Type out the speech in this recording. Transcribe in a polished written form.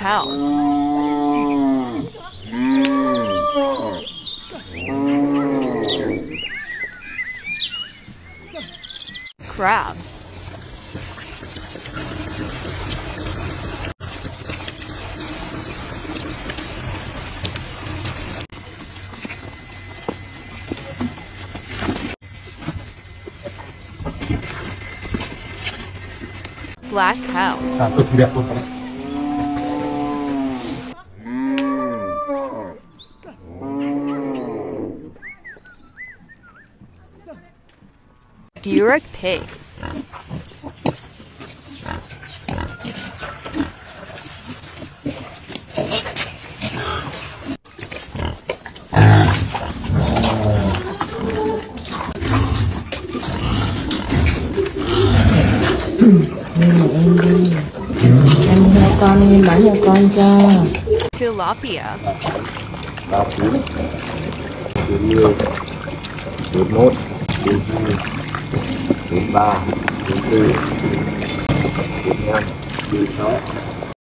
cows. Crabs. Black cows. Duroc pigs. Em theo con em bán cho con cho. Tilapia. 3 phút, 40, 41, 42, 43, 44, 45, 46.